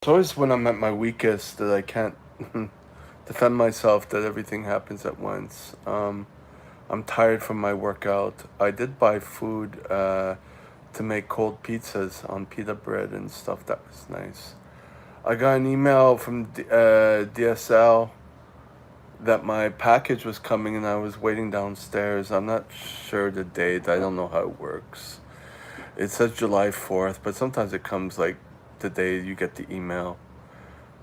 It's always when I'm at my weakest that I can't defend myself, that everything happens at once. I'm tired from my workout. I did buy food to make cold pizzas on pita bread and stuff. That was nice. I got an email from DSL that my package was coming and I was waiting downstairs. I'm not sure the date. I don't know how it works. It says July 4th, but sometimes it comes like the day you get the email.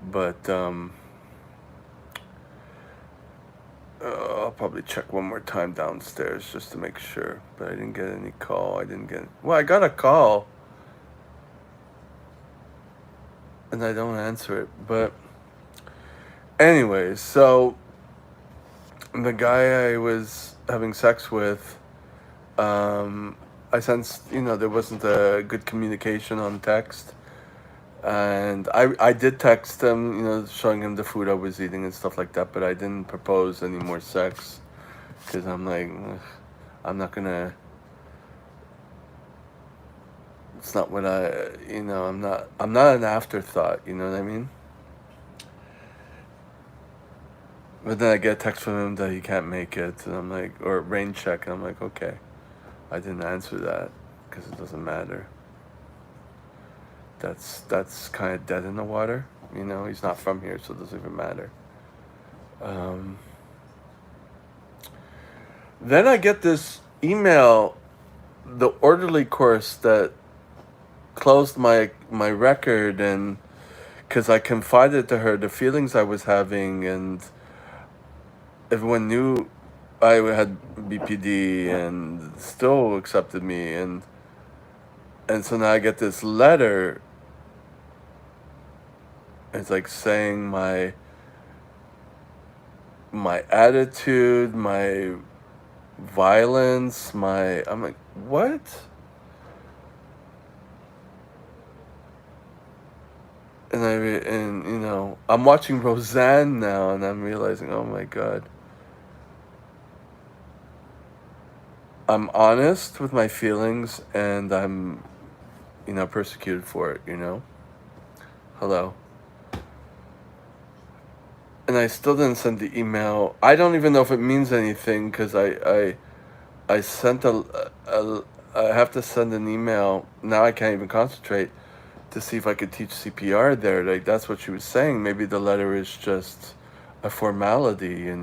But I'll probably check one more time downstairs just to make sure. But I didn't get any call. I didn't get. Well, I got a call and I don't answer it. But anyways, so the guy I was having sex with, I sensed, there wasn't a good communication on text. And I did text him, showing him the food I was eating and stuff like that, but I didn't propose any more sex because I'm like, ugh, I'm not gonna. It's not what I'm not an afterthought. You know what I mean? But then I get a text from him that he can't make it, and I'm like, or rain check, and I'm like, okay, I didn't answer that because it doesn't matter. That's kind of dead in the water. He's not from here, so it doesn't even matter. Um, then I get this email, the orderly course that closed my record, and because I confided to her the feelings I was having, and everyone knew I had BPD and still accepted me, and so now I get this letter. It's like saying my attitude, my violence, I'm like, what? And I'm watching Roseanne now, and I'm realizing, oh my god, I'm honest with my feelings, and I'm persecuted for it. Hello. And I still didn't send the email. I don't even know if it means anything because I sent a I have to send an email now. I can't even concentrate to see if I could teach CPR there. Like, that's what she was saying. Maybe the letter is just a formality.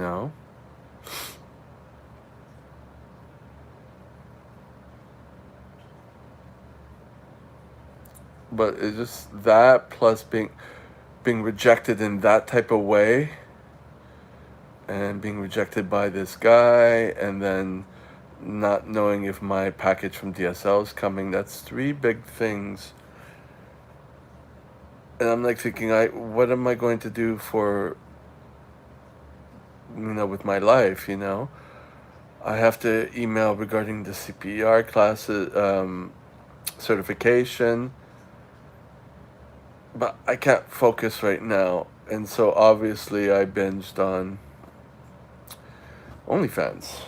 But it's just that plus being rejected in that type of way, and being rejected by this guy, and then not knowing if my package from DSL is coming. That's three big things. And I'm like thinking, what am I going to do for, with my life. I have to email regarding the CPR classes, certification, but I can't focus right now. And so obviously I binged on OnlyFans.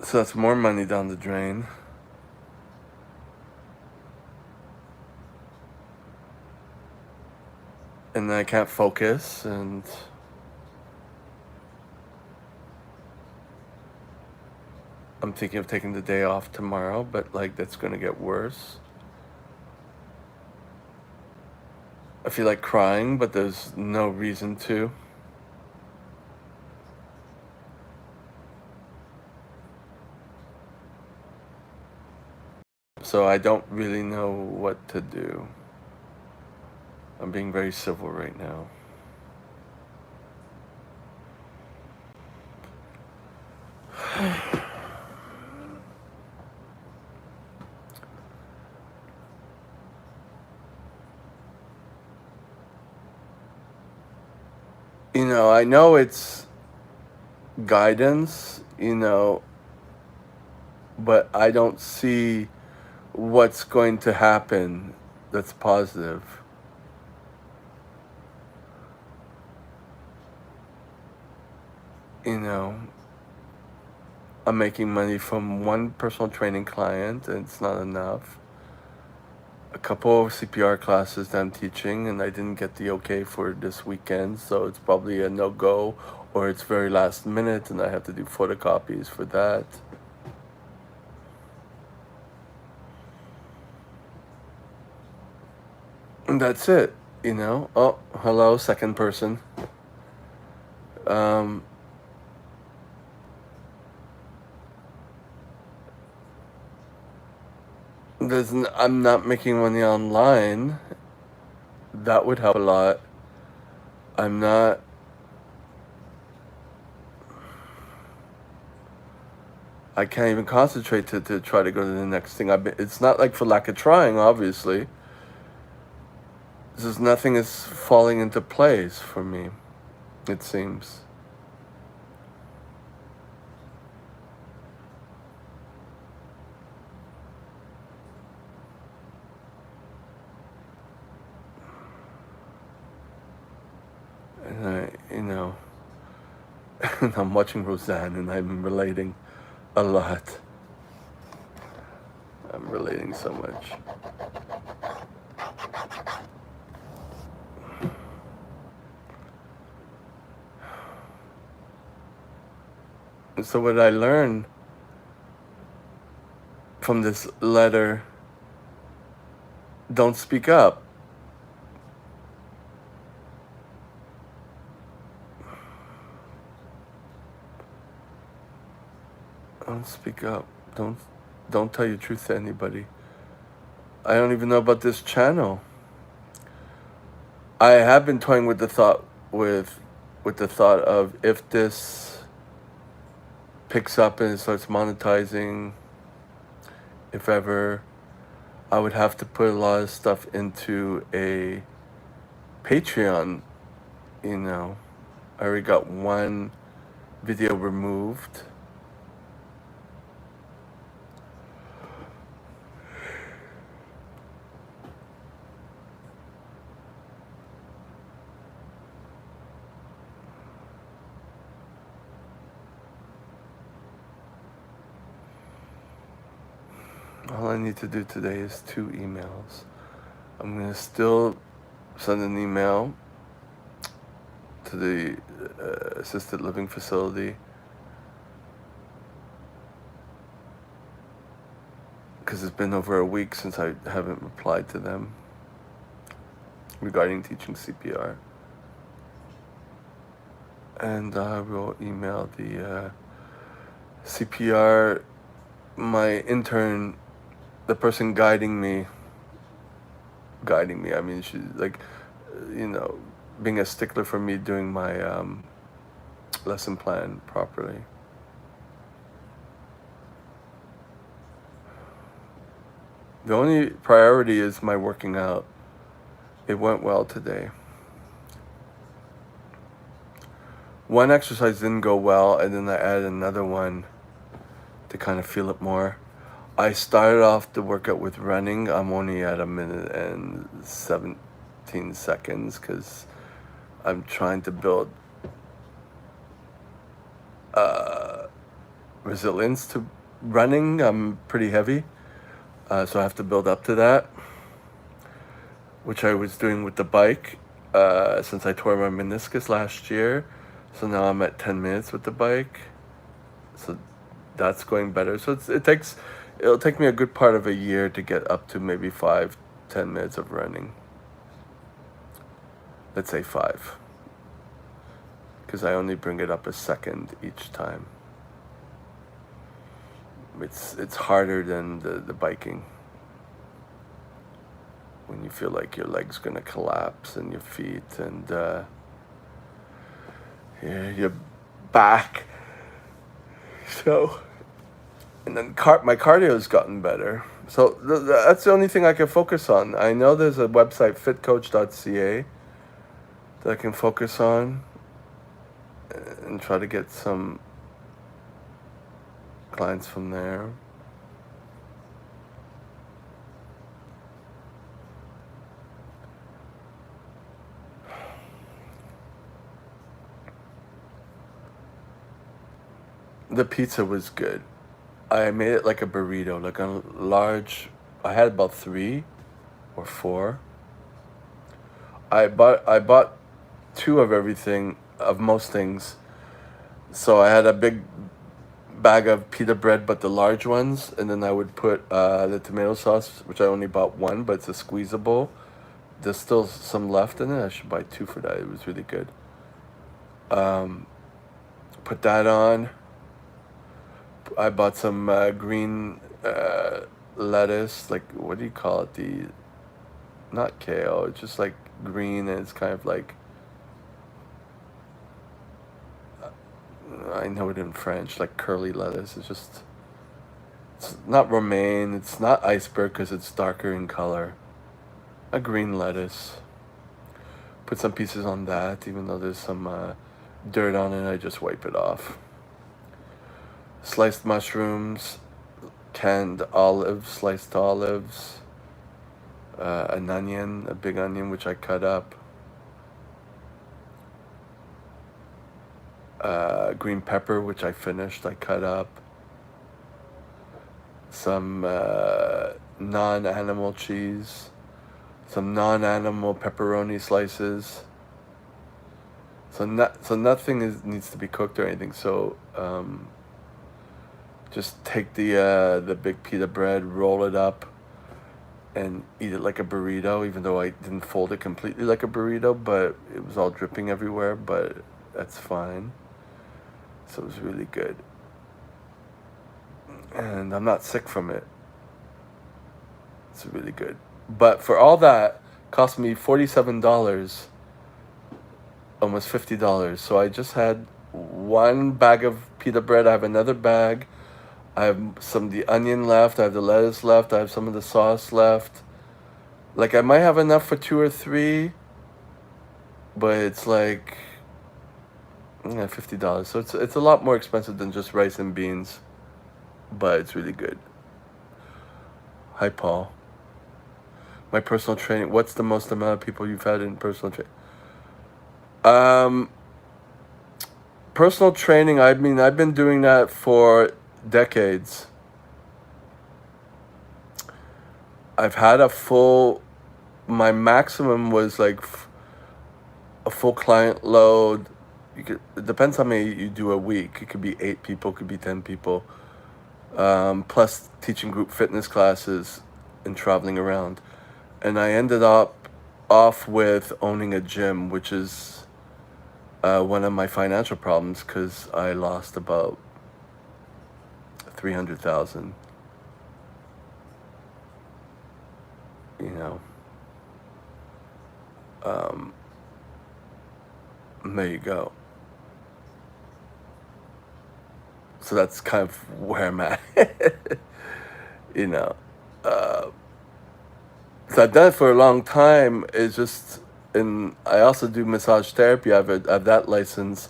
So that's more money down the drain. And then I can't focus, and I'm thinking of taking the day off tomorrow, but like that's gonna get worse. I feel like crying, but there's no reason to. So I don't really know what to do. I'm being very civil right now. I know it's guidance, but I don't see what's going to happen that's positive. You know, I'm making money from one personal training client, and it's not enough. A couple of CPR classes that I'm teaching, and I didn't get the okay for this weekend, so it's probably a no-go, or it's very last minute, and I have to do photocopies for that. And that's it, you know. Oh, hello, second person. Um, I'm not making money online. That would help a lot. I'm not. I can't even concentrate to try to go to the next thing. It's not like for lack of trying, obviously. It's just nothing is falling into place for me, it seems. And and I'm watching Roseanne and I'm relating a lot. I'm relating so much. And so what I learned from this letter, don't speak up. Don't speak up. Don't tell your truth to anybody. I don't even know about this channel. I have been toying with the thought with the thought of, if this picks up and it starts monetizing, if ever, I would have to put a lot of stuff into a Patreon. I already got one video removed. All I need to do today is 2 emails. I'm going to still send an email to the assisted living facility, because it's been over a week since I haven't replied to them regarding teaching CPR. And I will email the CPR, my intern, the person guiding me. I mean, she's like, being a stickler for me doing my lesson plan properly. The only priority is my working out. It went well today. One exercise didn't go well, and then I added another one to kind of feel it more. I started off the workout with running. I'm only at 1minute and 17 seconds because I'm trying to build resilience to running. I'm pretty heavy, so I have to build up to that, which I was doing with the bike since I tore my meniscus last year. So now I'm at 10 minutes with the bike. So that's going better. So it'll take me a good part of a year to get up to maybe 5-10 minutes of running. Let's say 5, because I only bring it up a second each time. It's harder than the biking, when you feel like your leg's gonna collapse and your feet and your back. So, and then my cardio's gotten better. So that's the only thing I can focus on. I know there's a website, fitcoach.ca, that I can focus on and try to get some clients from there. The pizza was good. I made it like a burrito, like a large. I had about 3 or 4. I bought two of everything, of most things. So I had a big bag of pita bread, but the large ones, and then I would put the tomato sauce, which I only bought one, but it's a squeezable. There's still some left in it. I should buy two for that. It was really good. Um, Put that on. I bought some green lettuce, like what do you call it? The not kale. It's just like green, and it's kind of like I know it in French, like curly lettuce. It's not romaine. It's not iceberg because it's darker in color. A green lettuce. Put some pieces on that, even though there's some dirt on it. I just wipe it off. Sliced mushrooms, canned olives, sliced olives, an onion, a big onion which I cut up, green pepper which I finished, I cut up, some non-animal cheese, some non-animal pepperoni slices. So nothing needs to be cooked or anything. So just take the big pita bread, roll it up, and eat it like a burrito. Even though I didn't fold it completely like a burrito, but it was all dripping everywhere. But that's fine. So it was really good, and I'm not sick from it. It's really good. But for all that, cost me $47, almost $50. So I just had one bag of pita bread. I have another bag. I have some of the onion left. I have the lettuce left. I have some of the sauce left. Like I might have enough for 2 or 3, but it's like $50. So it's a lot more expensive than just rice and beans, but it's really good. Hi, Paul. My personal training. What's the most amount of people you've had in personal training? Um, Personal training. I mean, I've been doing that for decades. I've had a full. My maximum was like a full client load. It depends how many you do a week. It could be 8 people, it could be 10 people. Plus teaching group fitness classes and traveling around. And I ended up off with owning a gym, which is one of my financial problems because I lost about 300,000. You know, um, there you go. So that's kind of where I'm at. you know. Uh, so I've done it for a long time. It's just, and I also do massage therapy. I have that license.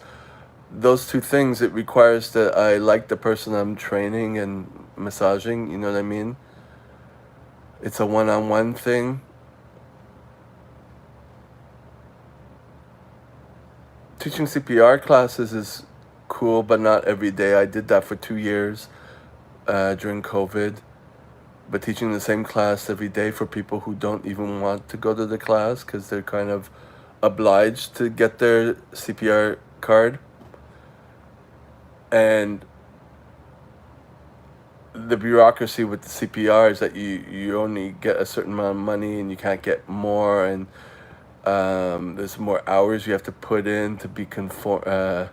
Those two things, it requires that I like the person I'm training and massaging. You know what I mean? It's a one-on-one thing. Teaching CPR classes is cool, but not every day. I did that for 2 years during COVID. But teaching the same class every day for people who don't even want to go to the class because they're kind of obliged to get their CPR card. And the bureaucracy with the CPR is that you only get a certain amount of money and you can't get more, and there's more hours you have to put in to be to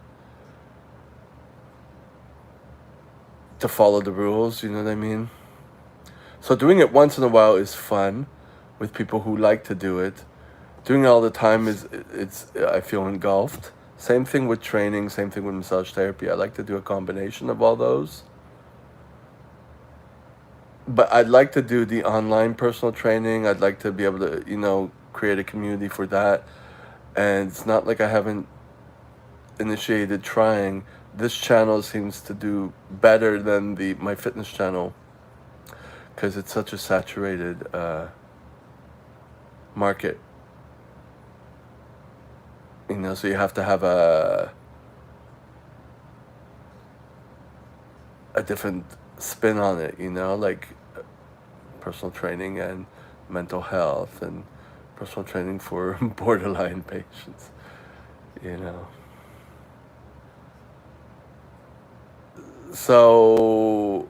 follow the rules. You know what I mean? So doing it once in a while is fun, with people who like to do it. Doing it all the time it's I feel engulfed. Same thing with training. Same thing with massage therapy. I like to do a combination of all those. But I'd like to do the online personal training. I'd like to be able to, create a community for that. And it's not like I haven't initiated trying. This channel seems to do better than my fitness channel because it's such a saturated market. So you have to have a different spin on it, you know, like personal training and mental health and personal training for borderline patients, you know. So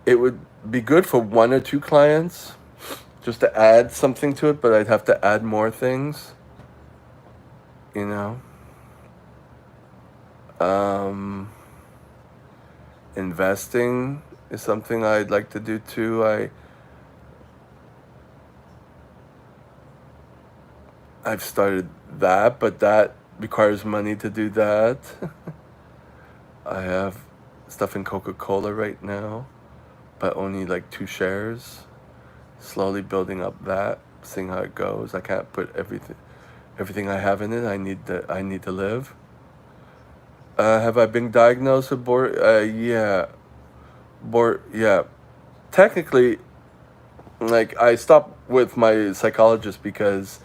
it would be good for one or two clients just to add something to it, but I'd have to add more things, you know. Um, Investing is something I'd like to do too. I've started that, but that requires money to do that. I have stuff in Coca-Cola right now, but only like 2 shares. Slowly building up that, seeing how it goes. I can't put everything I have in it. I need to live. Have I been diagnosed with yeah, yeah. Technically, like I stopped with my psychologist because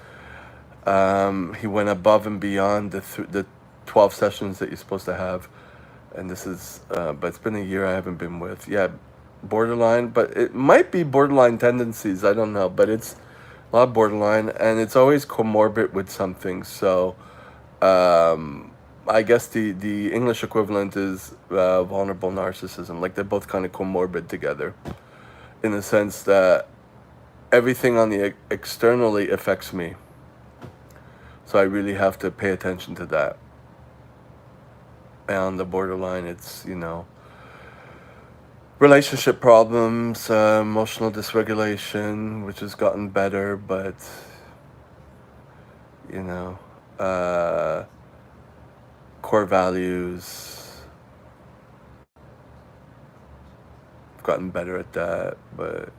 he went above and beyond the 12 sessions that you're supposed to have, and this is but it's been a year I haven't been with. Yeah, borderline, but it might be borderline tendencies. I don't know, but it's a lot of borderline, and it's always comorbid with something. So I guess the English equivalent is vulnerable narcissism. Like they're both kind of comorbid together, in the sense that everything on the externally affects me. So I really have to pay attention to that. And on the borderline, it's, you know, relationship problems, emotional dysregulation, which has gotten better, but, you know, core values, I've gotten better at that, but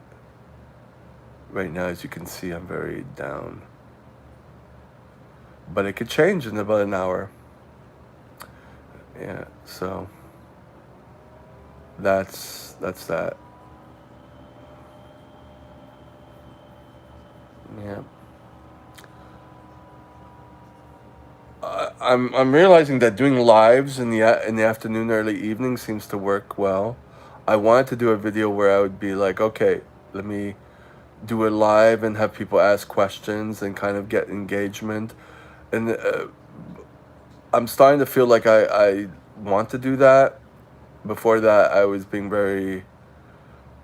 right now, as you can see, I'm very down. But it could change in about an hour. Yeah, so that's that. Yeah. I'm realizing that doing lives in the afternoon, early evening seems to work well. I wanted to do a video where I would be like, okay, let me do it live and have people ask questions and kind of get engagement. And I'm starting to feel like I want to do that. Before that, I was being very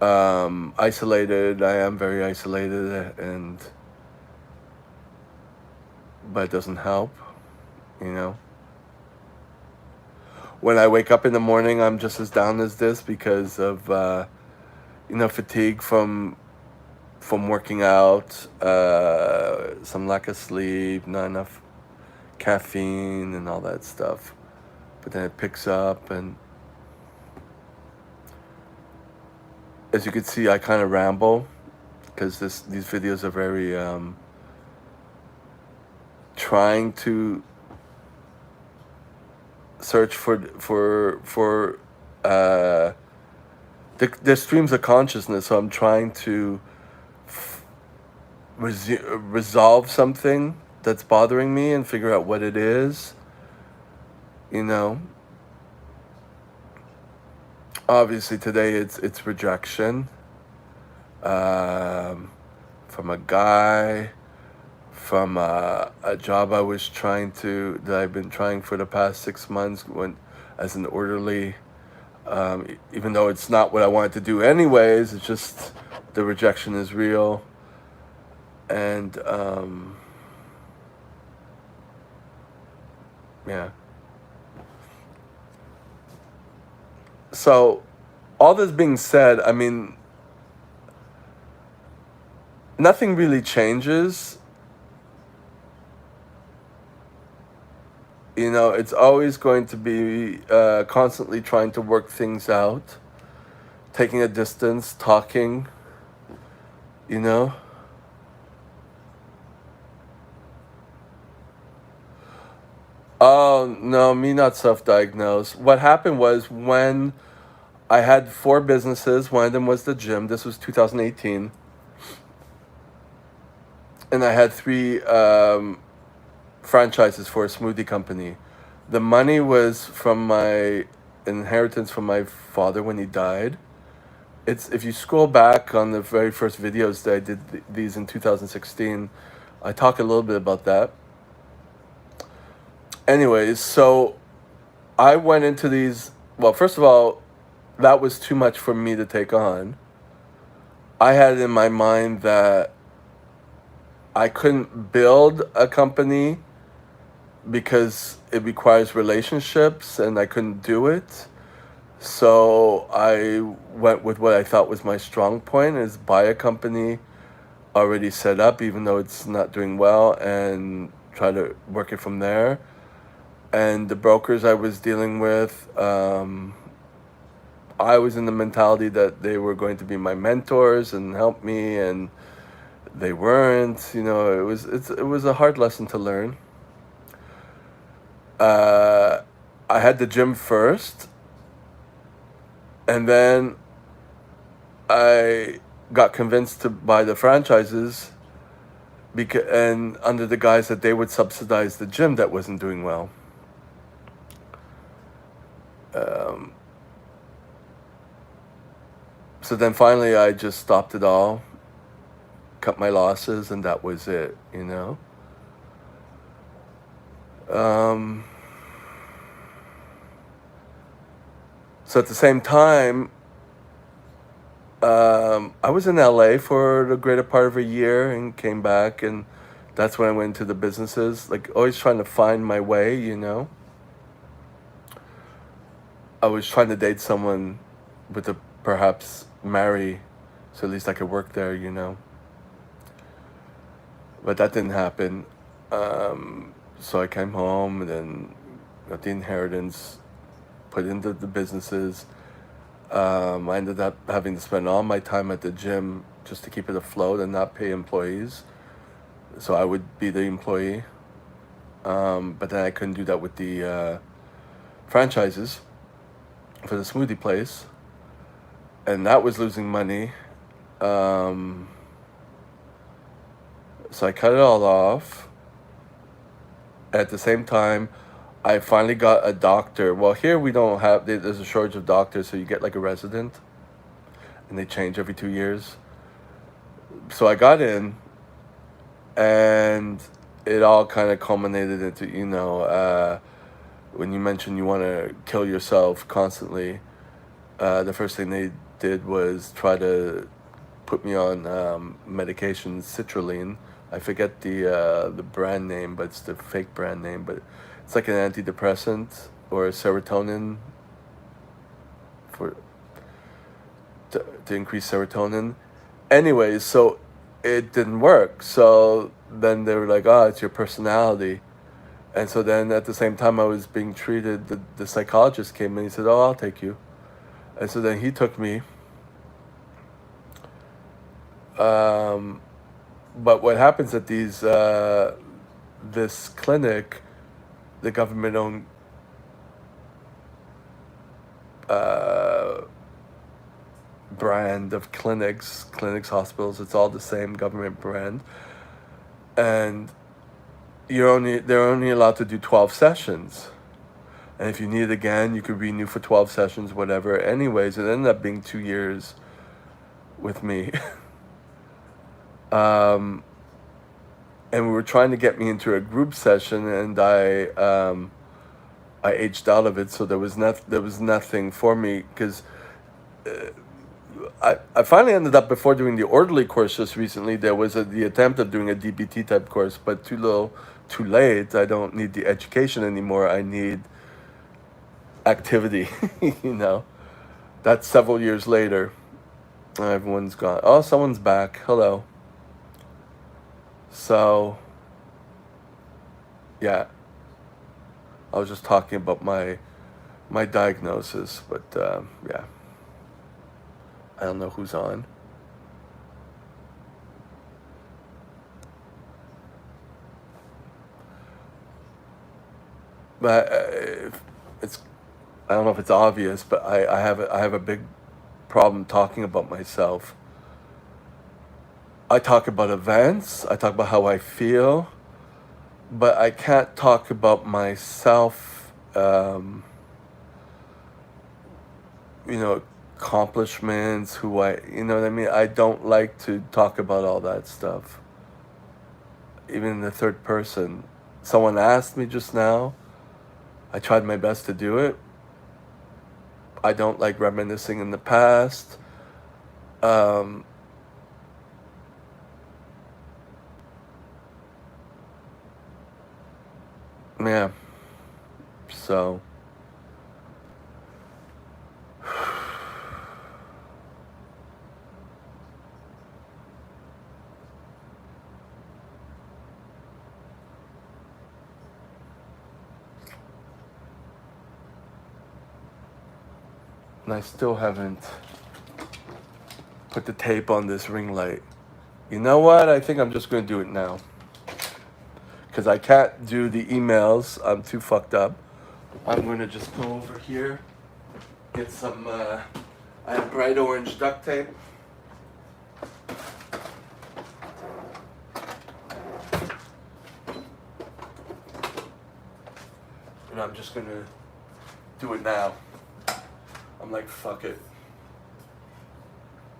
isolated. I am very isolated, and but it doesn't help, you know. When I wake up in the morning, I'm just as down as this because of you know, fatigue from working out, some lack of sleep, not enough caffeine, and all that stuff. But then it picks up, and as you can see, I kind of ramble because these videos are very trying to search for uh, the streams of consciousness. So I'm trying to resolve something that's bothering me and figure out what it is. You know, obviously today it's rejection um, from a guy, from a job I was trying to that I've been trying for the past 6 months when as an orderly. Even though it's not what I wanted to do anyways, it's just the rejection is real, and yeah. So, all this being said, I mean, nothing really changes. You know, it's always going to be constantly trying to work things out, taking a distance, talking, you know. Oh, no, me not self diagnosed. What happened was when I had 4 businesses, one of them was the gym. This was 2018. And I had 3 franchises for a smoothie company. The money was from my inheritance from my father when he died. It's if you scroll back on the very first videos that I did these in 2016, I talk a little bit about that. Anyways, so I went into these. Well, first of all, that was too much for me to take on. I had in my mind that I couldn't build a company because it requires relationships and I couldn't do it. So I went with what I thought was my strong point is buy a company already set up, even though it's not doing well, and try to work it from there. And the brokers I was dealing with, I was in the mentality that they were going to be my mentors and help me, and they weren't. It was a hard lesson to learn. I had the gym first, and then I got convinced to buy the franchises and under the guise that they would subsidize the gym that wasn't doing well. So then finally I just stopped it all, cut my losses, and that was it, So at the same time, I was in LA for the greater part of a year and came back, and that's when I went into the businesses, like always trying to find my way. I was trying to date someone with a perhaps marry, so at least I could work there. But that didn't happen. So I came home and then got the inheritance, put into the businesses. I ended up having to spend all my time at the gym just to keep it afloat and not pay employees. So I would be the employee. But then I couldn't do that with the franchises for the smoothie place. And that was losing money. So I cut it all off. At the same time, I finally got a doctor. Well, here we don't have, there's a shortage of doctors, so you get like a resident, and they change every 2 years. So I got in, and it all kind of culminated into, when you mentioned you want to kill yourself constantly, the first thing they did was try to put me on medication, citrulline. I forget the brand name, but it's the fake brand name. But it's like an antidepressant or a serotonin to increase serotonin. Anyways, so it didn't work. So then they were like, "Oh, it's your personality." And so then at the same time I was being treated, the psychologist came in. He said, "Oh, I'll take you." And so then he took me. But what happens at this clinic, the government-owned brand of clinics, hospitals, it's all the same government brand. And they're only allowed to do 12 sessions. And if you need it again, you could renew for 12 sessions, whatever. Anyways, it ended up being 2 years with me. And we were trying to get me into a group session, and I aged out of it, so there was nothing for me, because I finally ended up, before doing the orderly course just recently, there was the attempt of doing a DBT type course, but too little, too late. I don't need the education anymore. I need activity, That's several years later. Everyone's gone. Oh, someone's back. Hello. So, yeah, I was just talking about my diagnosis, but yeah, I don't know who's on. But it's I don't know if it's obvious, but I have a big problem talking about myself. I talk about events, I talk about how I feel, but I can't talk about myself you know, accomplishments, who I, you know what I mean? I don't like to talk about all that stuff, even in the third person. Someone asked me just now. I tried my best to do it. I don't like reminiscing in the past. Um, yeah, so. And I still haven't put the tape on this ring light. You know what? I think I'm just going to do it now. Because I can't do the emails. I'm too fucked up. I'm going to just go over here, get some, I have bright orange duct tape. And I'm just going to do it now. I'm like, fuck it.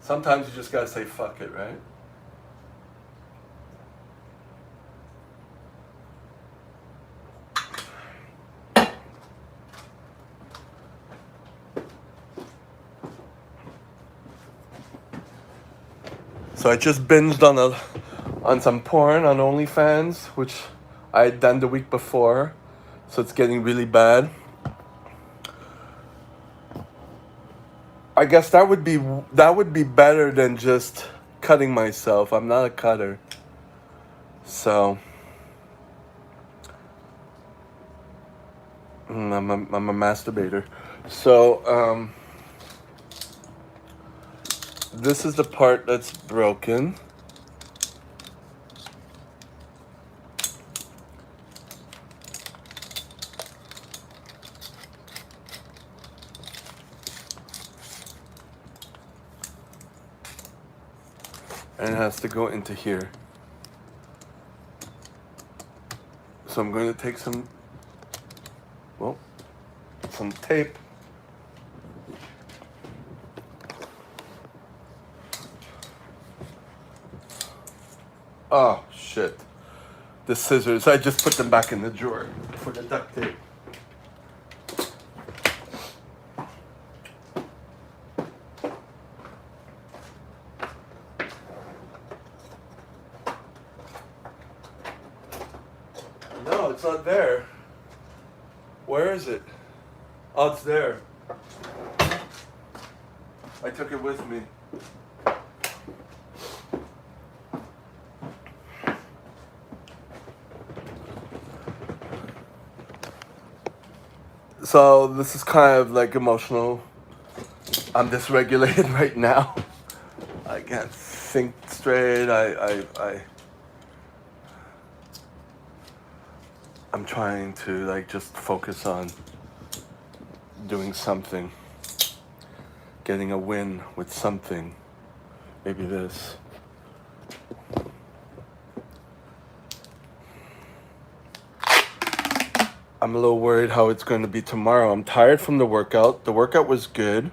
Sometimes you just got to say fuck it, right? So I just binged on some porn on OnlyFans, which I had done the week before. So it's getting really bad. I guess that would be better than just cutting myself. I'm not a cutter. So I'm a masturbator. So this is the part that's broken. And it has to go into here. So I'm going to take some tape. Oh shit. The scissors, I just put them back in the drawer for the duct tape. No, it's not there. Where is it? Oh, it's there. I took it with me. So this is kind of like emotional. I'm dysregulated right now. I can't think straight. I'm trying to like just focus on doing something. Getting a win with something. Maybe this. I'm a little worried how it's going to be tomorrow. I'm tired from the workout. The workout was good.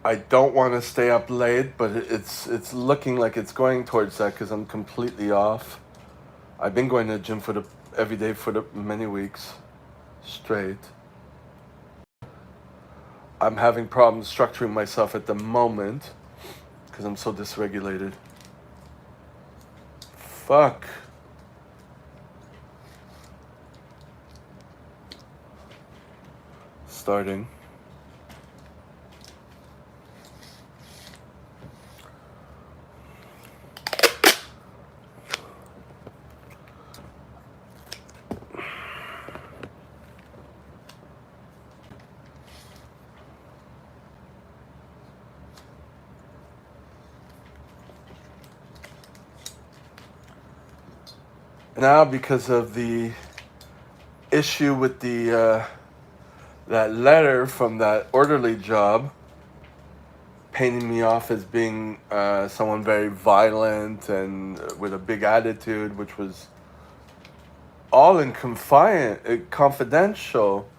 I don't want to stay up late, but it's looking like it's going towards that because I'm completely off. I've been going to the gym every day for the many weeks straight. I'm having problems structuring myself at the moment because I'm so dysregulated. Fuck. Starting. Now, because of the issue with the that letter from that orderly job, painting me off as being someone very violent and with a big attitude, which was all in confidential.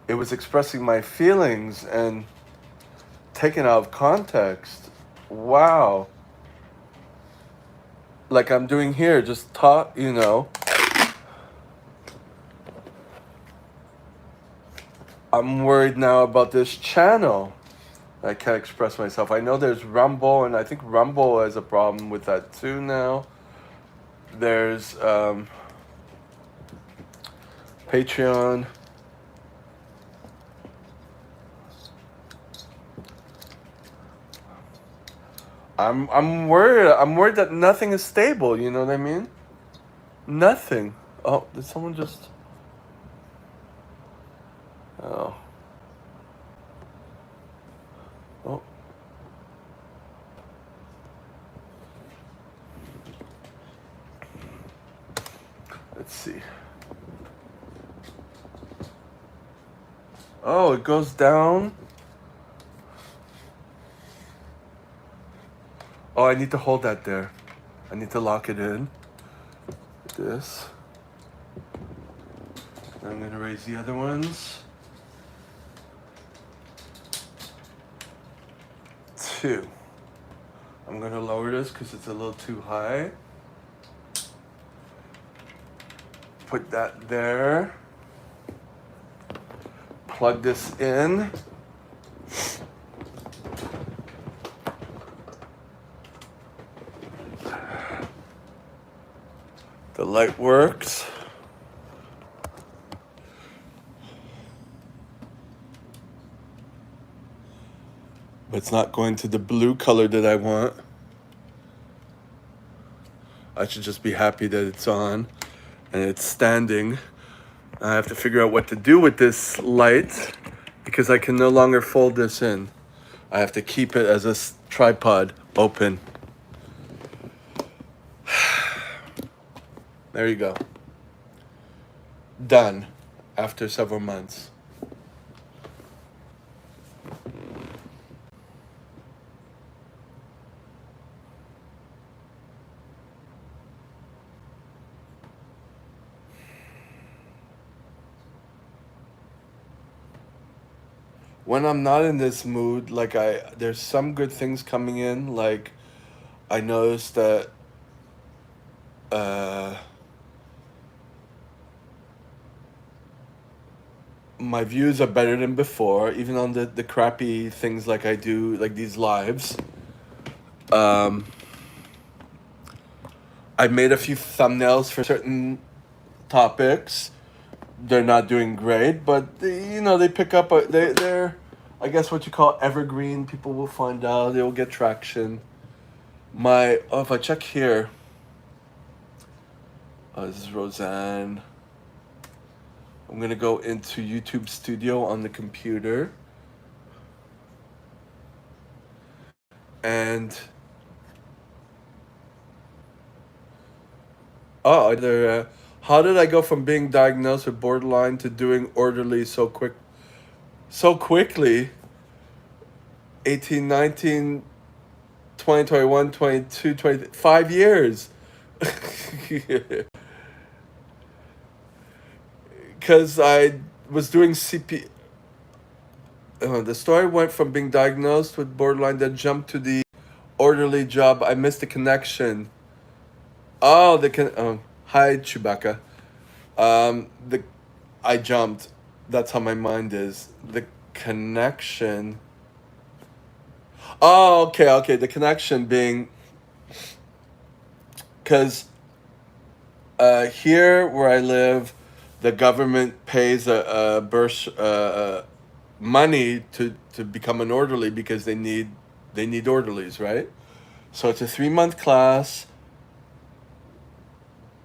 It was expressing my feelings and taken out of context. Wow. Like I'm doing here, just talk, I'm worried now about this channel. I can't express myself. I know there's Rumble, and I think Rumble has a problem with that too now. There's Patreon. I'm worried. I'm worried that nothing is stable. You know what I mean? Nothing. Oh, did someone just? Oh, oh. Let's see. Oh, it goes down. Oh, I need to hold that there. I need to lock it in. This. I'm gonna raise the other ones. 2. I'm gonna lower this because it's a little too high. Put that there. Plug this in. The light works. But it's not going to the blue color that I want. I should just be happy that it's on and it's standing. I have to figure out what to do with this light because I can no longer fold this in. I have to keep it as a tripod open. There you go. Done after several months. When I'm not in this mood, like there's some good things coming in. Like I noticed that uh, my views are better than before, even on the crappy things like I do, like these lives. Um, I made a few thumbnails for certain topics. They're not doing great, but they pick up. They're, I guess, what you call evergreen. People will find out. They will get traction. If I check here, this is Roseanne. I'm gonna go into YouTube Studio on the computer, and how did I go from being diagnosed with borderline to doing orderly so quickly? 18, 19, 20, 21, 22, 20, 5 years. Because I was doing CP. The story went from being diagnosed with borderline, then jumped to the orderly job. I missed the connection. Oh, hi, Chewbacca. The I jumped. That's how my mind is. The connection. Oh, okay. The connection being because here where I live, the government pays a burst money to become an orderly because they need orderlies, right? So it's a 3-month class,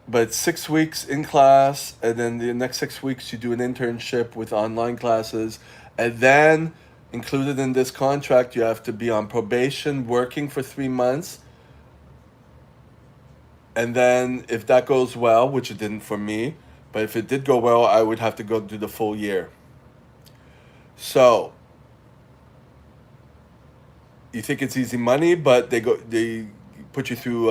but it's 6 weeks in class, and then the next 6 weeks you do an internship with online classes, and then included in this contract you have to be on probation working for 3 months, and then if that goes well, which it didn't for me, but if it did go well, I would have to go do the full year. So you think it's easy money, but they put you through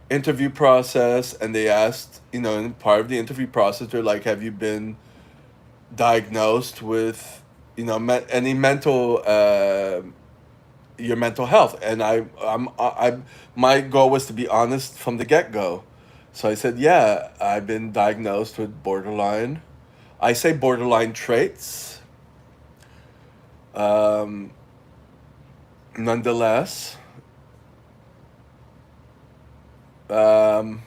interview process, and they asked, in part of the interview process, they're like, have you been diagnosed with, any mental, your mental health? And my goal was to be honest from the get-go. So I said, yeah, I've been diagnosed with borderline. I say borderline traits. Um, Nonetheless, um,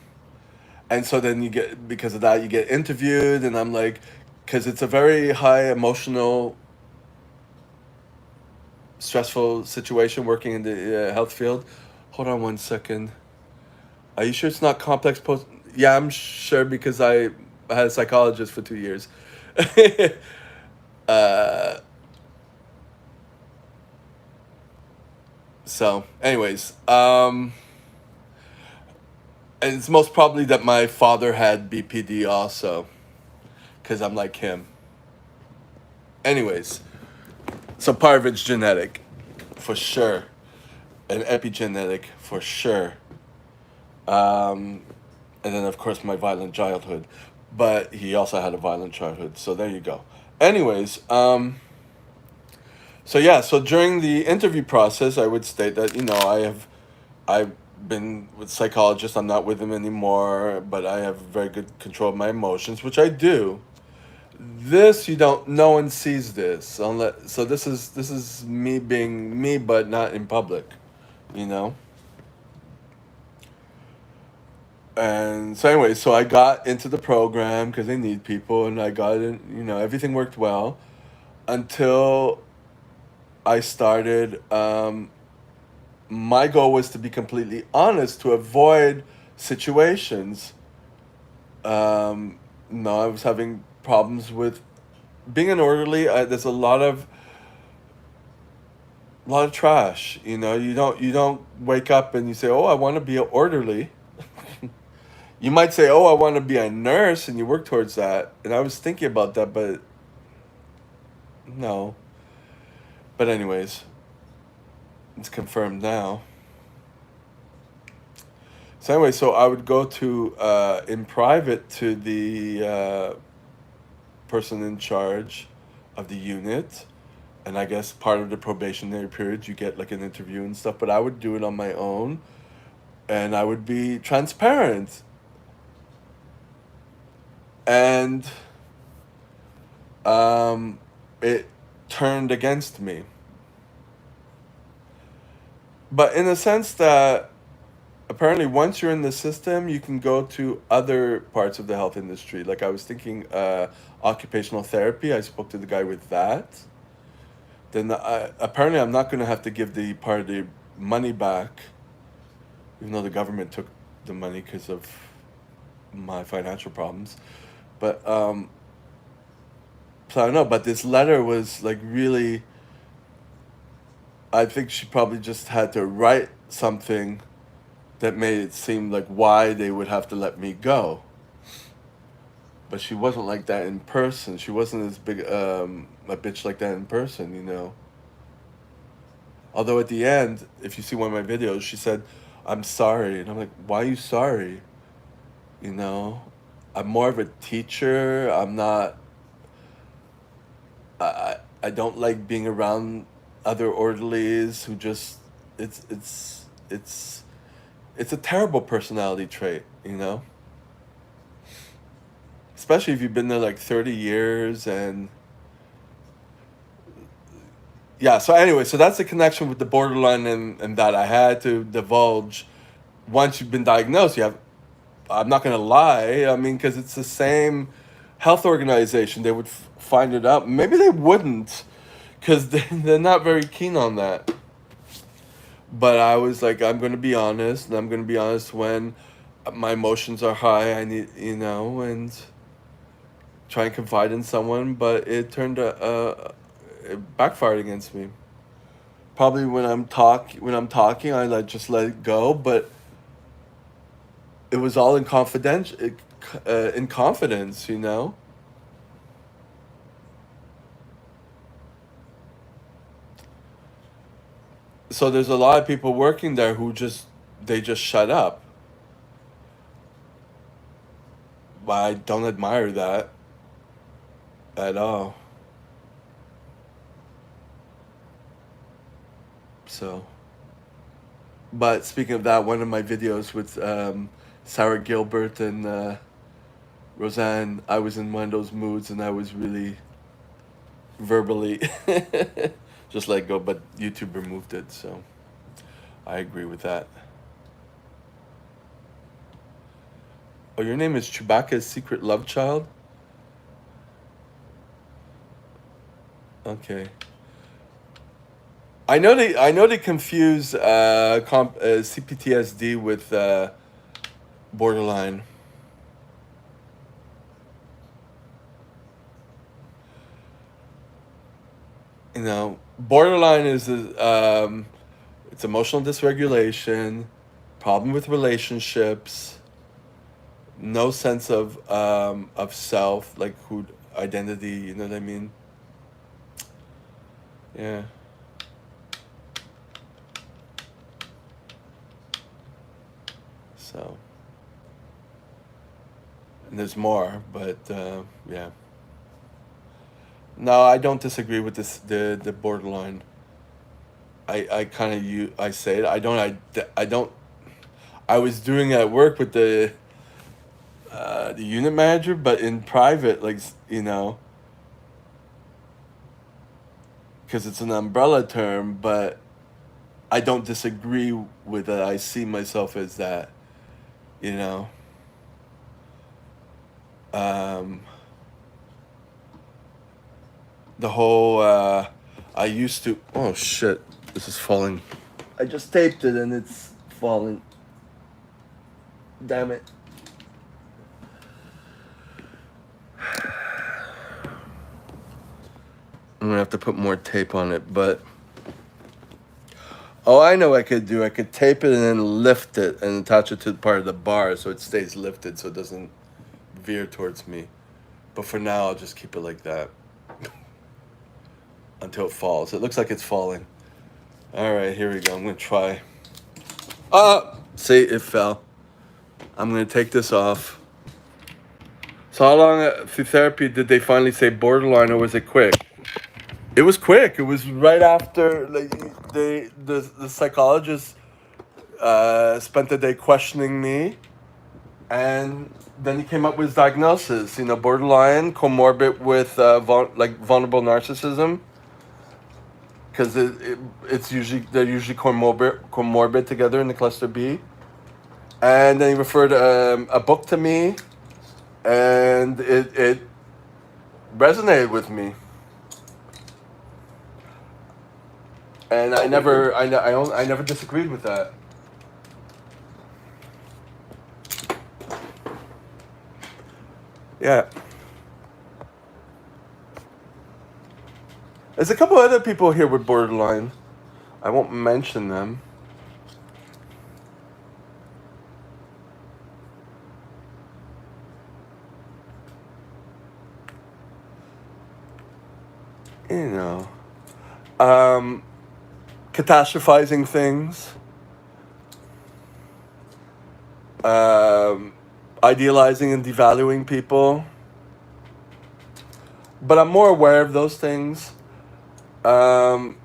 and so then because of that, you get interviewed, and I'm like, because it's a very high emotional, stressful situation working in the health field. Hold on one second. Are you sure it's not complex post? Yeah, I'm sure because I had a psychologist for 2 years. uh, anyways, and it's most probably that my father had BPD also, because I'm like him. Anyways, so part of it's genetic, for sure, and epigenetic, for sure. Um, and then, of course, my violent childhood. But he also had a violent childhood, so there you go. Anyways, so yeah, so during the interview process, I would state that, I've been with psychologists. I'm not with them anymore, but I have very good control of my emotions, which I do. This you don't. No one sees this unless. So this is me being me, but not in public. You know. And so anyway, so I got into the program because they need people, and I got in. Everything worked well until I started. My goal was to be completely honest to avoid situations. No, I was having problems with being an orderly. There's a lot of trash. You don't wake up and you say, "Oh, I want to be an orderly." You might say, "Oh, I want to be a nurse," and you work towards that. And I was thinking about that, but no. But anyways, it's confirmed now. So anyway, so I would go to in private to the person in charge of the unit, and I guess part of the probationary period you get like an interview and stuff. But I would do it on my own, and I would be transparent. And it turned against me, but in a sense that apparently once you're in the system you can go to other parts of the health industry. Like I was thinking occupational therapy. I spoke to the guy with that. Then apparently I'm not going to have to give the part of the money back, even though the government took the money because of my financial problems. But so I don't know, but this letter was like really, I think she probably just had to write something that made it seem like why they would have to let me go. But she wasn't like that in person. She wasn't as big a bitch like that in person. Although at the end, if you see one of my videos, she said, "I'm sorry," and I'm like, "Why are you sorry?" You know, I'm more of a teacher. I'm not. I don't like being around other orderlies who just. It's a terrible personality trait. Especially if you've been there like 30 years. And yeah, so anyway, so that's the connection with the borderline, and that I had to divulge. Once you've been diagnosed, I'm not going to lie, I mean, because it's the same health organization. They would find it out. Maybe they wouldn't, because they're not very keen on that. But I was like, I'm going to be honest, and I'm going to be honest when my emotions are high. I need, and try and confide in someone, but it backfired against me. Probably when I'm talking, I like just let it go, but it was all in confidence. So there's a lot of people working there who they just shut up. I don't admire that at all. So, but speaking of that, one of my videos with Sarah Gilbert and Roseanne, I was in one of those moods and I was really verbally just let go, but YouTube removed it, so I agree with that. Oh, your name is Chewbacca's secret love child? Okay. I know they confuse CPTSD with borderline. Borderline is it's emotional dysregulation, problem with relationships, no sense of self, like who identity. You know what I mean? Yeah. So, and there's more, but yeah. No, I don't disagree with this. The borderline. I kind of I say it. I don't. I was doing it at work with the unit manager, but in private, like because it's an umbrella term. But I don't disagree with it. I see myself as that. You know. Um, the whole. I used to. Oh shit! This is falling. I just taped it and it's falling. Damn it. I'm gonna have to put more tape on it, but oh, I know what I could do. I could tape it and then lift it and attach it to part of the bar so it stays lifted so it doesn't veer towards me. But for now, I'll just keep it like that until it falls. It looks like it's falling. All right, here we go. I'm gonna try. See, it fell. I'm gonna take this off. So how long through therapy did they finally say borderline, or was it quick? It was quick. It was right after like the psychologist spent the day questioning me, and then he came up with his diagnosis. Borderline, comorbid with vulnerable narcissism, because it's usually they're usually comorbid together in the cluster B. And then he referred a book to me, and it resonated with me. And I never disagreed with that. Yeah. There's a couple other people here with borderline. I won't mention them. Catastrophizing things. Idealizing and devaluing people. But I'm more aware of those things. Learned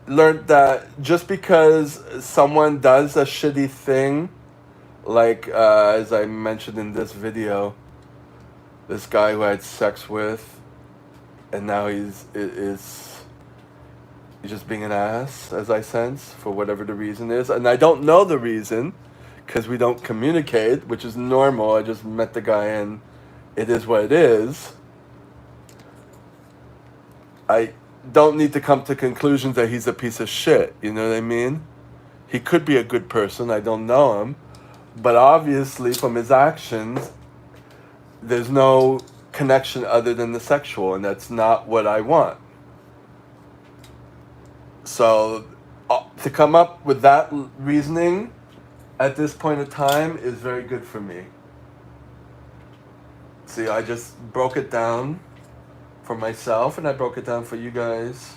that just because someone does a shitty thing, like as I mentioned in this video, this guy who I had sex with, and now he's just being an ass, as I sense, for whatever the reason is. And I don't know the reason, because we don't communicate, which is normal. I just met the guy and it is what it is. I don't need to come to conclusions that he's a piece of shit, you know what I mean? He could be a good person, I don't know him. But obviously, from his actions, there's no connection other than the sexual, and that's not what I want. So, to come up with that reasoning at this point in time is very good for me. See, I just broke it down for myself, and I broke it down for you guys.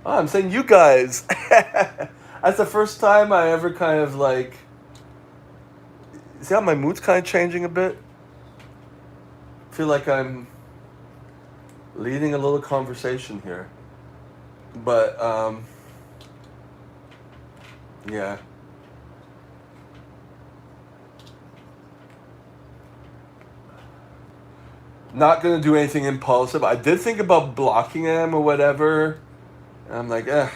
Oh, I'm saying you guys. That's the first time I ever kind of like... See how my mood's kind of changing a bit? feel like I'm leading a little conversation here. But, yeah. Not gonna do anything impulsive. I did think about blocking him or whatever. And I'm like, no.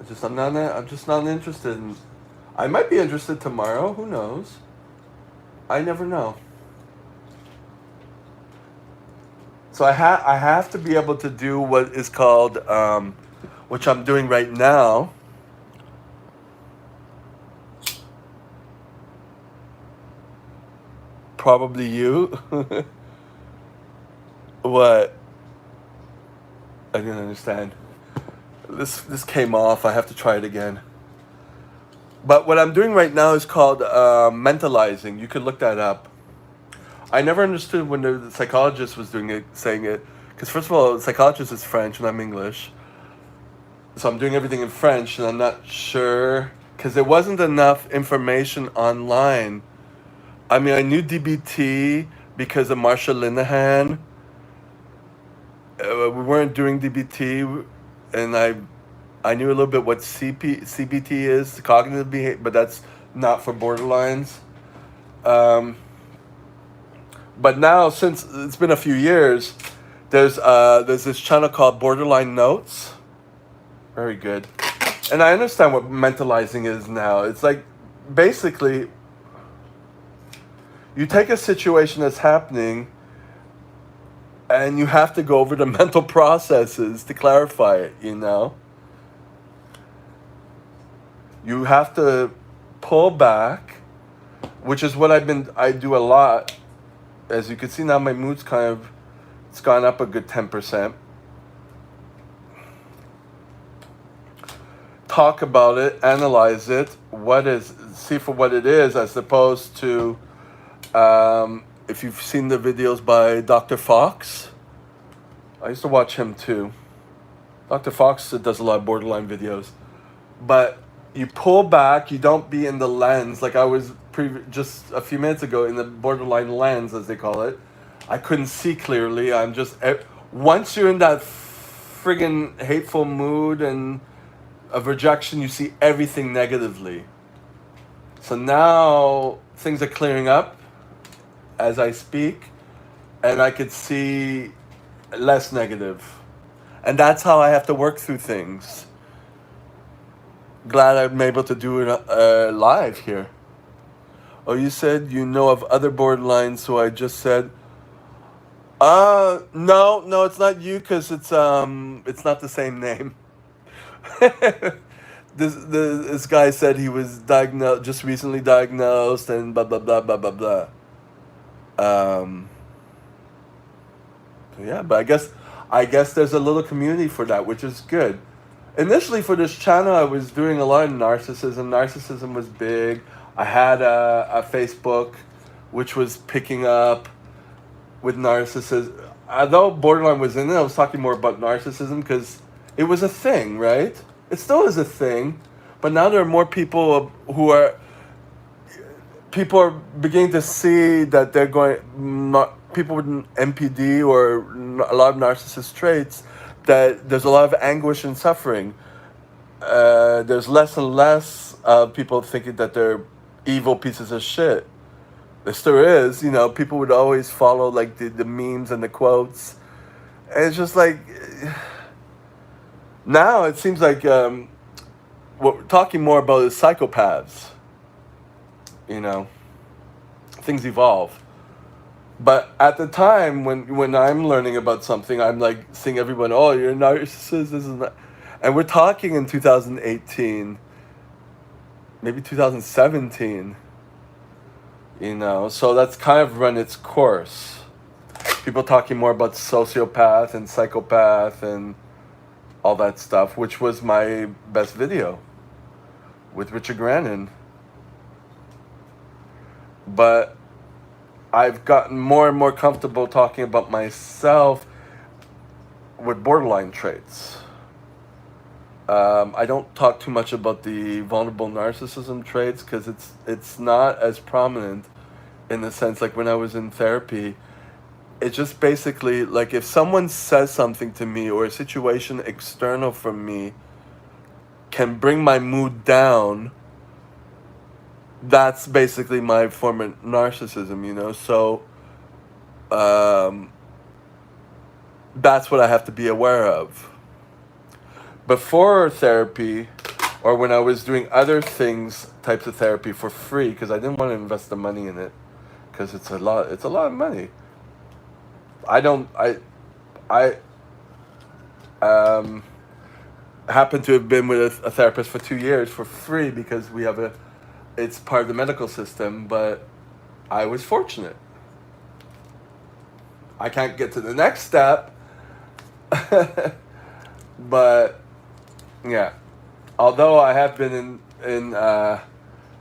I'm just not interested in. I might be interested tomorrow. Who knows? I never know. So I have to be able to do what is called, which I'm doing right now. Probably you. What? I didn't understand. This came off. I have to try it again. But what I'm doing right now is called mentalizing. You could look that up. I never understood when the psychologist was doing it, saying it, because first of all, the psychologist is French and I'm English, so I'm doing everything in French, and I'm not sure because there wasn't enough information online. I mean, I knew DBT because of Marsha Linehan. We weren't doing DBT, and I knew a little bit what CBT is, cognitive behavior, but that's not for borderlines. Um, but now, since it's been a few years, there's this channel called Borderline Notes. Very good. And I understand what mentalizing is now. It's like basically you take a situation that's happening and you have to go over the mental processes to clarify it, you know? You have to pull back, which is what I do a lot. As you can see now, my mood's it's gone up a good 10%. Talk about it, analyze it, see for what it is, as opposed to, if you've seen the videos by Dr. Fox. I used to watch him too. Dr. Fox does a lot of borderline videos. But you pull back, you don't be in the lens, like I was just a few minutes ago in the borderline lens, as they call it. I couldn't see clearly. Once you're in that friggin' hateful mood and of rejection, you see everything negatively. So now things are clearing up as I speak, and I could see less negative. And that's how I have to work through things. Glad I'm able to do it live here. Oh, you said you know of other borderlines, so I just said, no, it's not you, because it's not the same name. This guy said he was diagnosed, just recently diagnosed, and blah blah blah blah blah blah. Um, so yeah, but I guess there's a little community for that, which is good. Initially for this channel, I was doing a lot of narcissism. Narcissism was big. I had a Facebook, which was picking up with narcissism. Although borderline was in it, I was talking more about narcissism because it was a thing, right? It still is a thing, but now there are more people people are beginning to see that they're people with MPD or a lot of narcissist traits, that there's a lot of anguish and suffering. There's less and less people thinking that they're evil pieces of shit. There still is, people would always follow like the memes and the quotes. And it's just like, now it seems like what we're talking more about is psychopaths. Things evolve. But at the time when I'm learning about something, I'm like seeing everyone, oh, you're a narcissist, this is not. And we're talking in 2018, maybe 2017, so that's kind of run its course. People talking more about sociopath and psychopath and all that stuff, which was my best video with Richard Grannon. But I've gotten more and more comfortable talking about myself with borderline traits. I don't talk too much about the vulnerable narcissism traits because it's not as prominent in the sense like when I was in therapy. It's just basically like if someone says something to me or a situation external from me can bring my mood down, that's basically my form of narcissism, you know? So um, that's what I have to be aware of. Before therapy, or when I was doing other things, types of therapy for free, because I didn't want to invest the money in it, because it's a lot of money. I don't, I um, happen to have been with a therapist for 2 years for free because it's part of the medical system, but I was fortunate. I can't get to the next step, but yeah. Although I have been in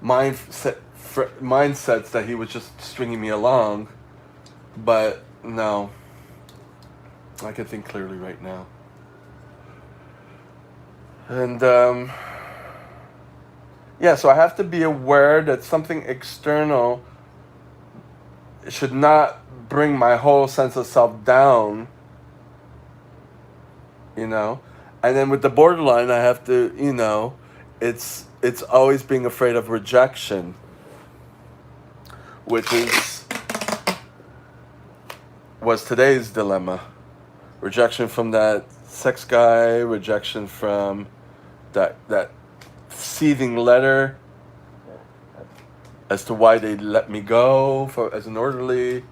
mindsets that he was just stringing me along, but no, I can think clearly right now. And yeah, so I have to be aware that something external should not bring my whole sense of self down, you know. And then with the borderline, I have to, it's always being afraid of rejection, which was today's dilemma. Rejection from that sex guy, rejection from that seething letter as to why they let me go as an orderly,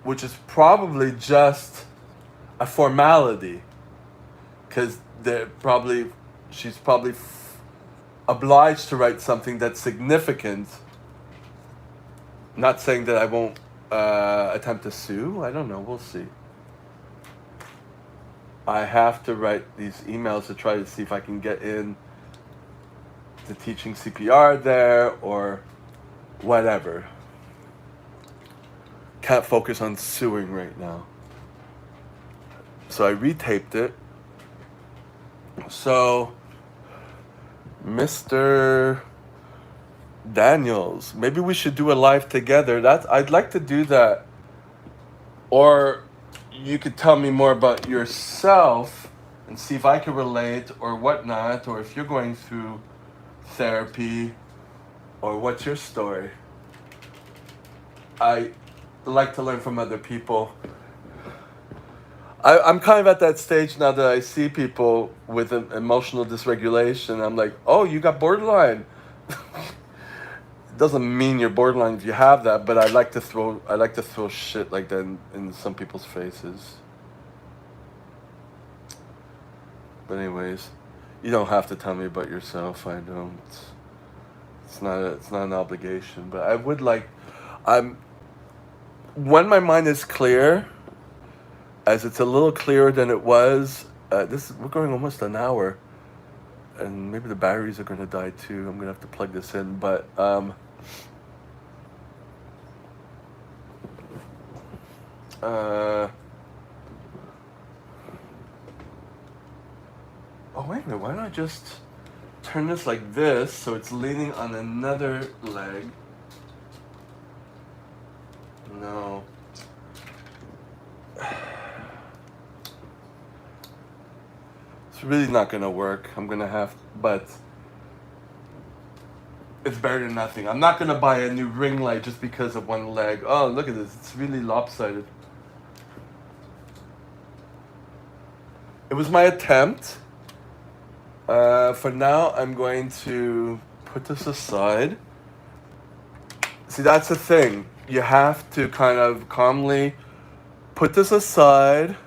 which is probably just a formality, because she's probably obliged to write something that's significant. Not saying that I won't attempt to sue. I don't know. We'll see. I have to write these emails to try to see if I can get in to teaching CPR there or whatever. Can't focus on suing right now. So I retaped it. So, Mr. Daniels, maybe we should do a live together. I'd like to do that. Or you could tell me more about yourself and see if I can relate or whatnot, or if you're going through therapy, or what's your story. I like to learn from other people. I'm kind of at that stage now that I see people with an emotional dysregulation. I'm like, oh, you got borderline. It doesn't mean you're borderline if you have that, but I like to throw shit like that in some people's faces. But anyways, you don't have to tell me about yourself. I don't. It's not an obligation, but I would like. When my mind is clear, as it's a little clearer than it was. We're going almost an hour, and maybe the batteries are going to die too. I'm going to have to plug this in, but oh wait a minute, why don't I just turn this like this so it's leaning on another leg? No. It's really not gonna work. But it's better than nothing. I'm not gonna buy a new ring light just because of one leg. Oh, look at this. It's really lopsided. It was my attempt. For now, I'm going to put this aside. See, that's the thing. You have to kind of calmly put this aside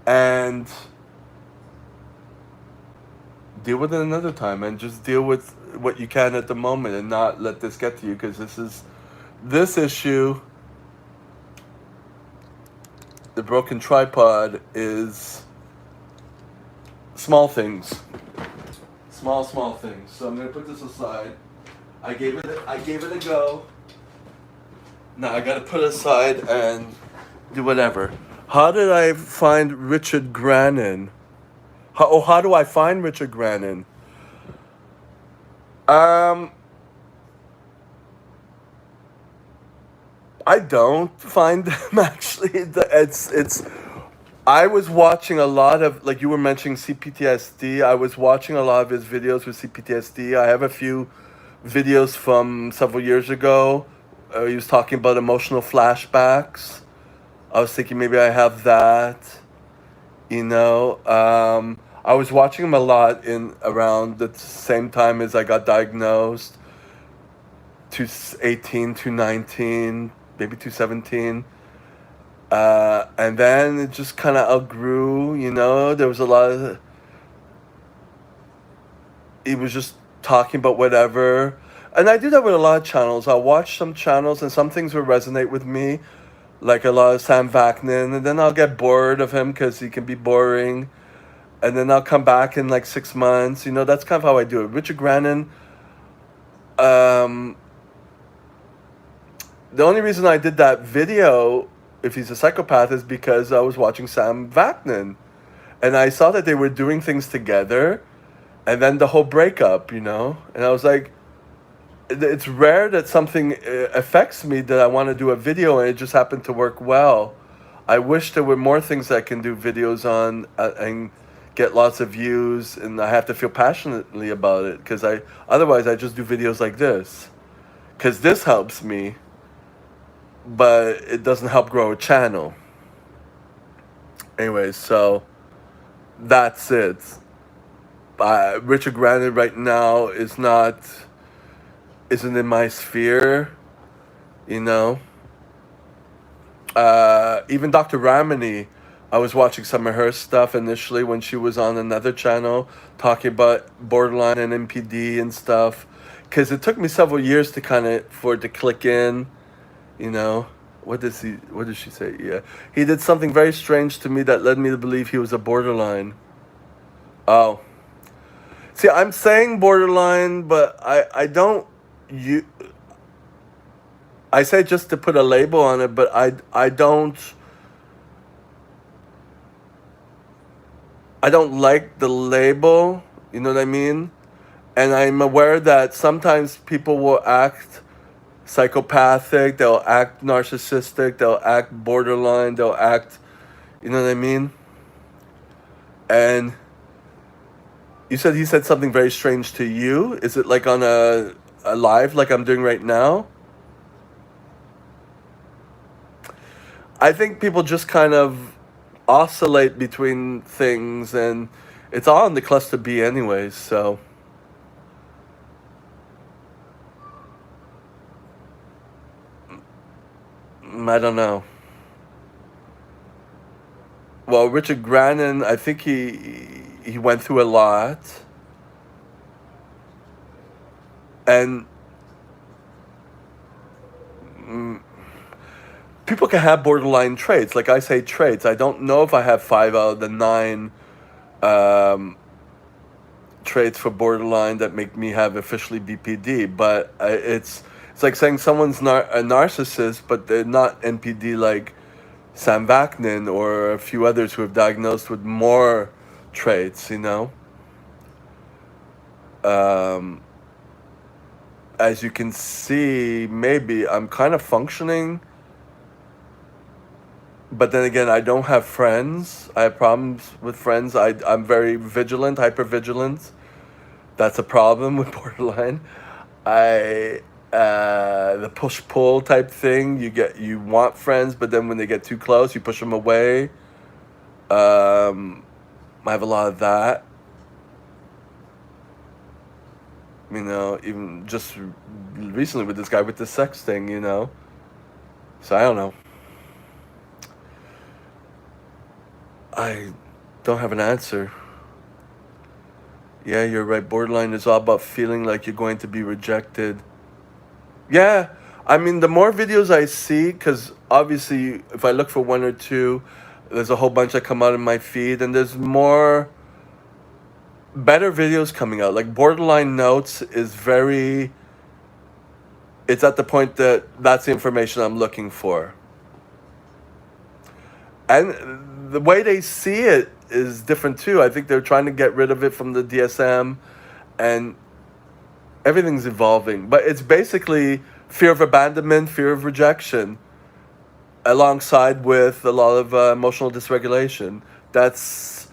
and deal with it another time, and just deal with what you can at the moment and not let this get to you, because this issue, the broken tripod, is small things. Small things. So I'm gonna put this aside. I gave it a go. Now I gotta put it aside and do whatever. How did I find Richard Grannon? How do I find Richard Grannon? Um, I don't find them actually. It's. I was watching a lot of, like you were mentioning CPTSD. I was watching a lot of his videos with CPTSD. I have a few videos from several years ago. He was talking about emotional flashbacks. I was thinking maybe I have that. I was watching him a lot in around the same time as I got diagnosed, to 18 to 19, maybe to 17. And then it just kind of outgrew, there was a lot of, he was just talking about whatever. And I do that with a lot of channels. I'll watch some channels and some things will resonate with me, like a lot of Sam Vaknin, and then I'll get bored of him because he can be boring. And then I'll come back in like 6 months. That's kind of how I do it. Richard Grannon, um, the only reason I did that video, if he's a psychopath, is because I was watching Sam Vaknin. And I saw that they were doing things together, and then the whole breakup, And I was like, it's rare that something affects me that I want to do a video, and it just happened to work well. I wish there were more things I can do videos on, and get lots of views, and I have to feel passionately about it, because otherwise I just do videos like this, because this helps me, but it doesn't help grow a channel. Anyway, so that's it. Richard Grannon right now isn't in my sphere, you know. Even Dr. Ramani, I was watching some of her stuff initially when she was on another channel talking about borderline and NPD and stuff, because it took me several years for it to click in, you know. What did she say? Yeah, he did something very strange to me that led me to believe he was a borderline. Oh, see, I'm saying borderline, but I don't you I say just to put a label on it, but I don't like the label, you know what I mean? And I'm aware that sometimes people will act psychopathic, they'll act narcissistic, they'll act borderline, they'll act, you know what I mean? And he said something very strange to you. Is it like on a live like I'm doing right now? I think people just kind of oscillate between things, and it's all in the cluster B anyways, so I don't know. Well, Richard Grannon, I think he went through a lot, and mm, people can have borderline traits. Like I say, traits. I don't know if I have 5 out of the 9 um, traits for borderline that make me have officially BPD, but it's like saying someone's a narcissist, but they're not NPD, like Sam Vaknin or a few others who have diagnosed with more traits. Um, as you can see, maybe I'm kind of functioning, but then again, I don't have friends. I have problems with friends. I'm very vigilant, hyper vigilant. That's a problem with borderline. I The push pull type thing. You want friends, but then when they get too close, you push them away. Um, I have a lot of that. Even just recently with this guy with the sex thing. So I don't know. I don't have an answer. Yeah, you're right. Borderline is all about feeling like you're going to be rejected. Yeah, I mean, the more videos I see, because obviously, if I look for one or two, there's a whole bunch that come out in my feed, and there's more better videos coming out. Like Borderline Notes is it's at the point that that's the information I'm looking for. And the way they see it is different too. I think they're trying to get rid of it from the DSM, and everything's evolving. But it's basically fear of abandonment, fear of rejection, alongside with a lot of emotional dysregulation. That's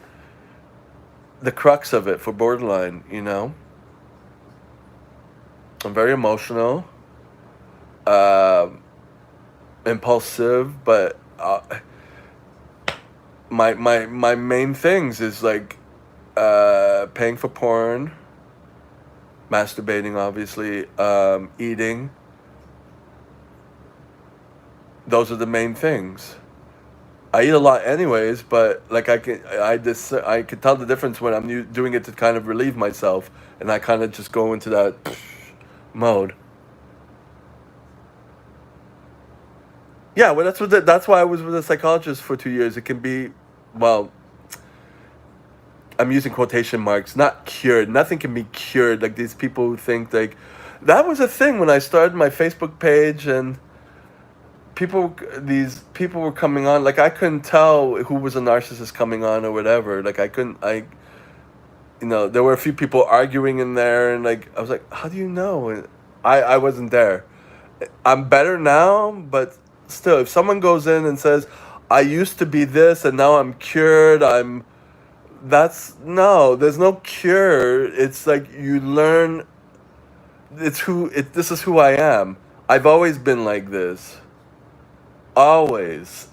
the crux of it for borderline, you know? I'm very emotional, uh, impulsive, but my main things is like paying for porn, masturbating, obviously, eating. Those are the main things. I eat a lot anyways, but like I can tell the difference when I'm doing it to kind of relieve myself, and I kind of just go into that mode. Yeah, well, that's why I was with a psychologist for 2 years. It can be, well, I'm using quotation marks, not cured. Nothing can be cured. Like these people who think like that was a thing when I started my Facebook page, and these people were coming on. Like I couldn't tell who was a narcissist coming on or whatever. Like I couldn't. There were a few people arguing in there, and like I was like, how do you know? And I wasn't there. I'm better now, but still, if someone goes in and says, I used to be this and now I'm cured, that's no, there's no cure. It's like you learn, this is who I am. I've always been like this. Always.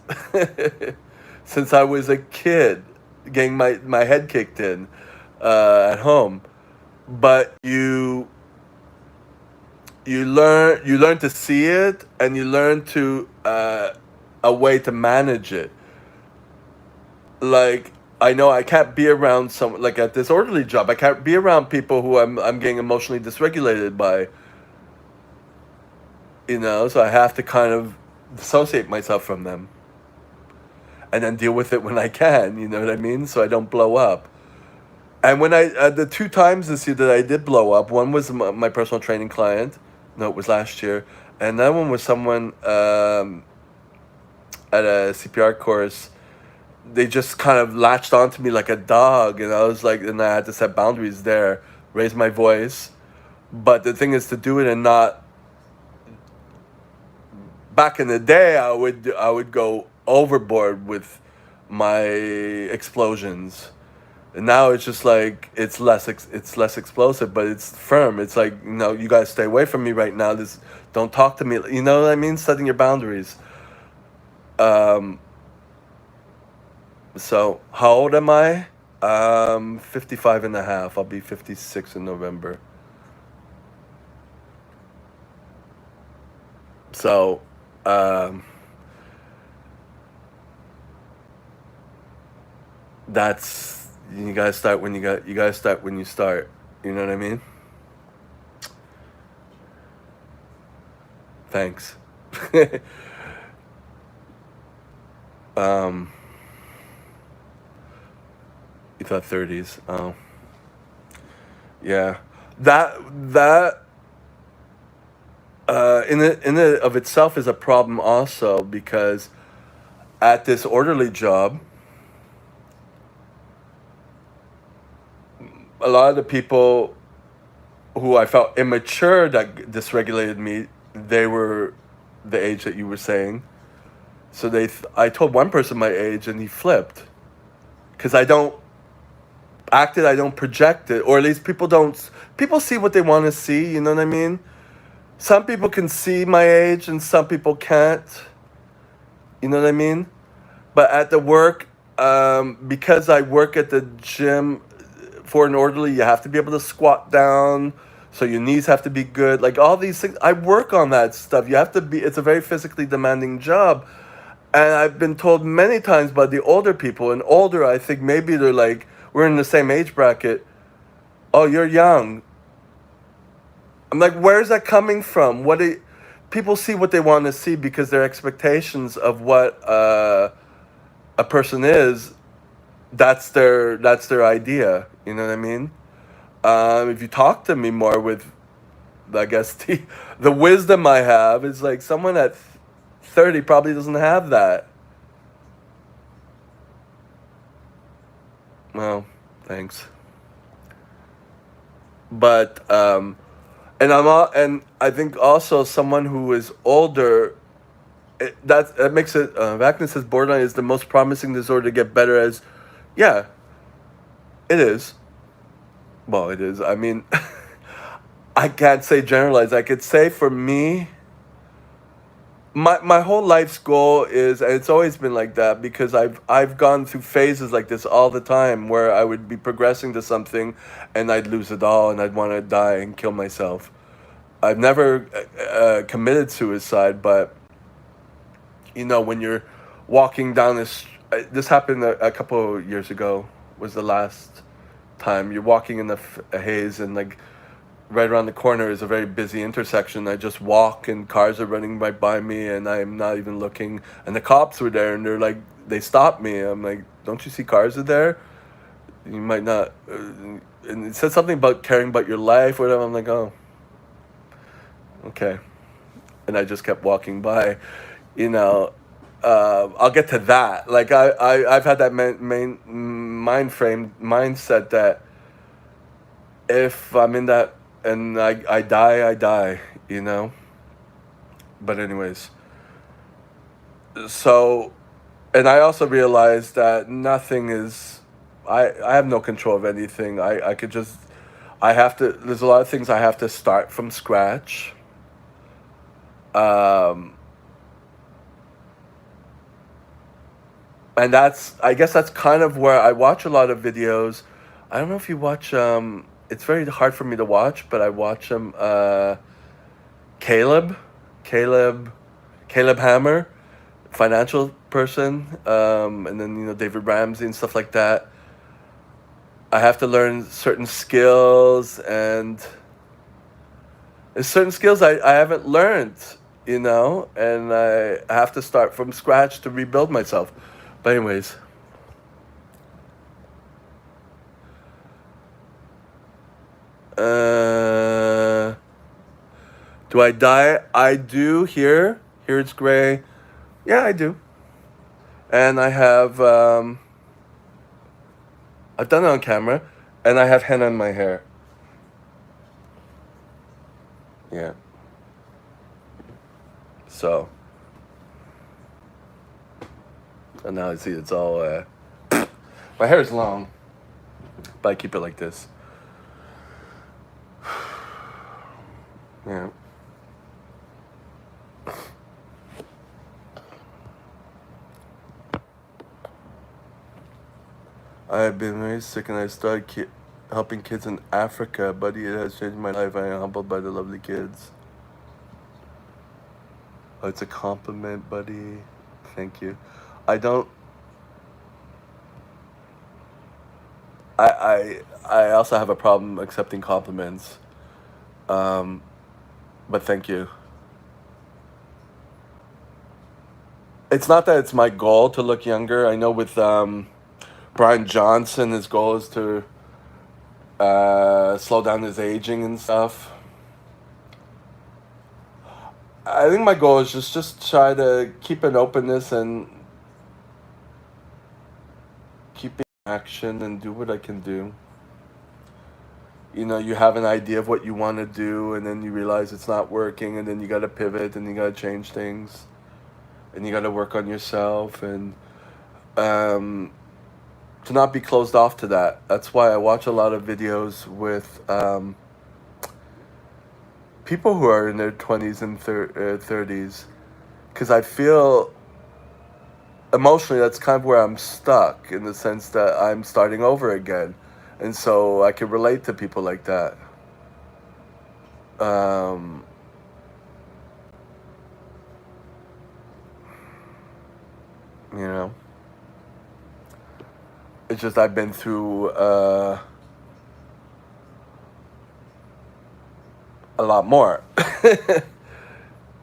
Since I was a kid, getting my head kicked in at home. But you learn to see it, and you learn to a way to manage it. Like I know I can't be around some, like at this orderly job. I can't be around people who I'm getting emotionally dysregulated by. So I have to kind of dissociate myself from them, and then deal with it when I can. You know what I mean? So I don't blow up. And when the two times this year that I did blow up, one was my personal training client. No, it was last year, and that one was someone at a CPR course. They just kind of latched onto me like a dog, and I was like, and I had to set boundaries there, raise my voice. But the thing is to do it and not. Back in the day, I would go overboard with my explosions. And now it's just like it's less explosive, but it's firm. It's like, you guys stay away from me right now. This Don't talk to me. You know what I mean? Setting your boundaries. Um, so how old am I? 55 and a half. I'll be 56 in November. So, um, that's you guys start when you start. You know what I mean? Thanks. um, you thought 30s. Oh, yeah. That in it of itself is a problem also, because at this orderly job, a lot of the people who I felt immature that dysregulated me, they were the age that you were saying. So I told one person my age, and he flipped, because I don't project it, or at least people don't. People see what they want to see. You know what I mean? Some people can see my age, and some people can't. You know what I mean? But at the work, because I work at the gym, for an orderly, you have to be able to squat down. So your knees have to be good. Like all these things, I work on that stuff. You have to be. It's a very physically demanding job, and I've been told many times by the older people, and older, I think maybe they're like, we're in the same age bracket. Oh, you're young. I'm like, where's that coming from? People see what they want to see, because their expectations of what a person is, that's their idea. You know what I mean? If you talk to me more with, I guess, the wisdom I have, is like someone at 30 probably doesn't have that. Well, thanks. But and I think also someone who is older, that makes it. Wagner says borderline is the most promising disorder to get better as. Yeah, it is. Well, it is. I mean, I can't say generalize. I could say for me, my whole life's goal is, and it's always been like that because I've gone through phases like this all the time where I would be progressing to something and I'd lose it all and I'd want to die and kill myself. I've never committed suicide, but when you're walking down this happened a couple of years ago. Was the last time you're walking in the haze, and like right around the corner is a very busy intersection. I just walk and cars are running right by me and I'm not even looking. And the cops were there and they stopped me. I'm like, don't you see cars are there? You might not. And it said something about caring about your life or whatever. I'm like, oh, okay. And I just kept walking by, you know. I'll get to that. Like I've had that main mindset that if I'm in that and I die, I die, you know? But, anyways, so, and I also realized that nothing is, I have no control of anything. I could just, I have to, there's a lot of things I have to start from scratch. Um, and I guess that's kind of where I watch a lot of videos. I don't know if you watch, it's very hard for me to watch, but I watch them, Caleb, Caleb, Caleb Hammer, financial person, and then David Ramsey and stuff like that. I have to learn certain skills, and there's certain skills I haven't learned, and I have to start from scratch to rebuild myself. But anyways, uh, do I die? I do here. Here it's gray. Yeah, I do. And I have I've done it on camera, and I have henna in my hair. Yeah. So, and now I see it's all. My hair is long, but I keep it like this. Yeah. I've been very sick, and I started helping kids in Africa. Buddy, it has changed my life. I am humbled by the lovely kids. Oh, it's a compliment, buddy. Thank you. I don't. I also have a problem accepting compliments. Um, but thank you. It's not that it's my goal to look younger. I know with Brian Johnson, his goal is to slow down his aging and stuff. I think my goal is just try to keep an openness and keep in action and do what I can do. You have an idea of what you want to do, and then you realize it's not working, and then you got to pivot and you got to change things, and you got to work on yourself, and um, to not be closed off to that. That's why I watch a lot of videos with people who are in their 20s and 30s, because I feel emotionally that's kind of where I'm stuck in the sense that I'm starting over again. And so I can relate to people like that. Um, you know, it's just I've been through a lot more.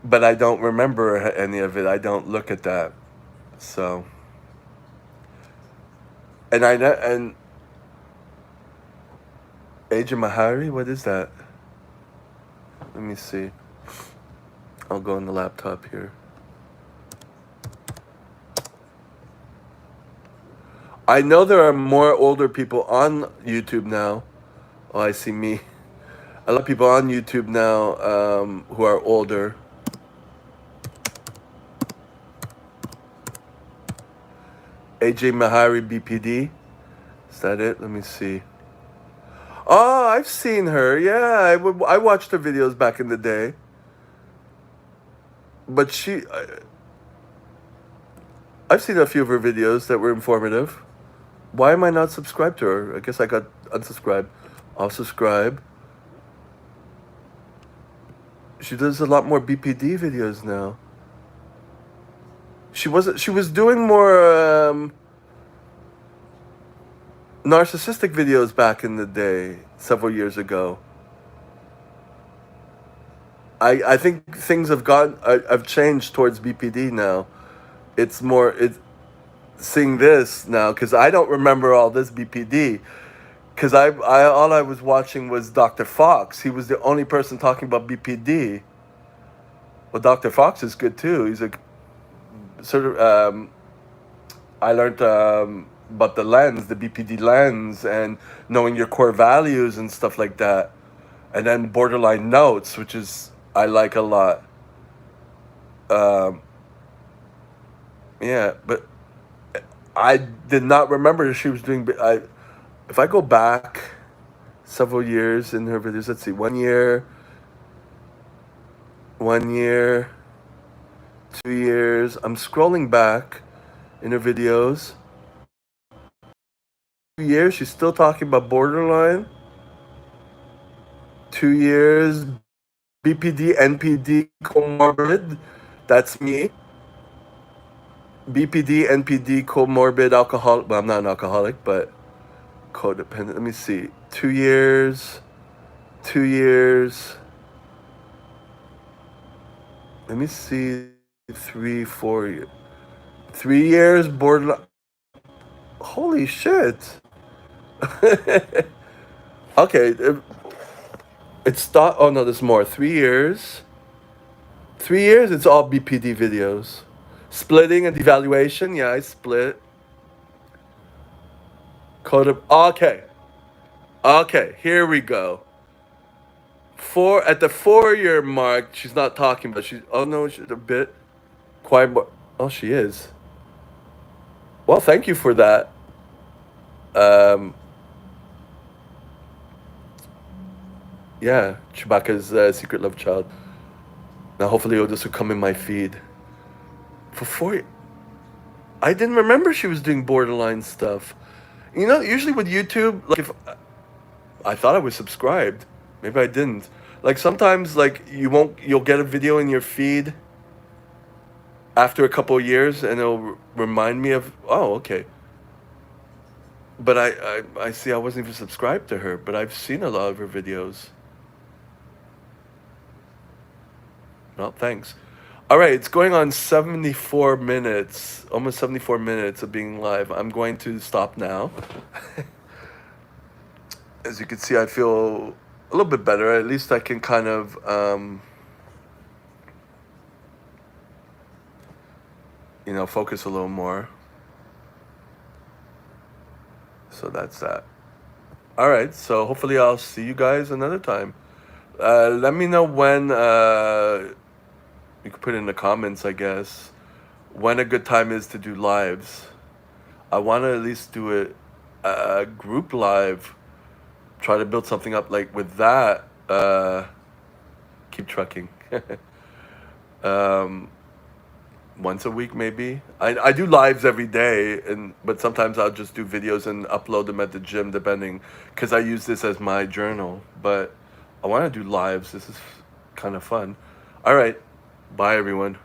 But I don't remember any of it. I don't look at that. So, and Aja Mahari, what is that? Let me see. I'll go on the laptop here. I know there are more older people on YouTube now. Oh, I see me. A lot of people on YouTube now who are older. AJ Mahari BPD. Is that it? Let me see. Oh, I've seen her. Yeah, I watched her videos back in the day. But I've seen a few of her videos that were informative. Why am I not subscribed to her? I guess I got unsubscribed. I'll subscribe. She does a lot more BPD videos now. She was doing more narcissistic videos back in the day, several years ago. I think things have changed towards BPD now. It's more seeing this now because I don't remember all this BPD because all I was watching was Dr. Fox. He was the only person talking about BPD. Well, Dr. Fox is good too. He's a sort of I learned about the lens, the BPD lens, and knowing your core values and stuff like that. And then Borderline Notes, which is I like a lot. Um, yeah, but I did not remember she was doing. If I go back several years in her videos, let's see, 1 year, 1 year, 2 years. I'm scrolling back in her videos. 2 years, she's still talking about borderline. 2 years, BPD, NPD, comorbid. That's me. BPD, NPD, comorbid alcoholic. Well, I'm not an alcoholic, but codependent. Let me see. 2 years. 2 years. Let me see. 3, 4 years. 3 years, borderline. Holy shit. Okay. It's thought. Oh no, there's more. 3 years. 3 years, it's all BPD videos. Splitting and devaluation. Yeah, I split. Code of. Okay. Okay, here we go. At the 4 year mark, she's not talking, but she's. Oh no, she's a bit quiet. Oh, she is. Well, thank you for that. Um, yeah, Chewbacca's secret love child. Now, hopefully, this will come in my feed. For 4, I didn't remember she was doing borderline stuff. You know, usually with YouTube, like if I thought I was subscribed, maybe I didn't. Like sometimes, like you'll get a video in your feed after a couple of years, and it'll remind me of, oh, okay. But I see I wasn't even subscribed to her, but I've seen a lot of her videos. Well, thanks. All right, it's going on 74 minutes, almost 74 minutes of being live. I'm going to stop now. As you can see, I feel a little bit better. At least I can kind of, focus a little more. So that's that. All right, so hopefully I'll see you guys another time. Let me know when, you can put in the comments, I guess, when a good time is to do lives. I want to at least do it a group live, try to build something up like with that. Keep trucking. um, Once a week maybe. I do lives every day, but sometimes I'll just do videos and upload them at the gym, depending, because I use this as my journal. But I want to do lives. This is kind of fun. All right. Bye, everyone.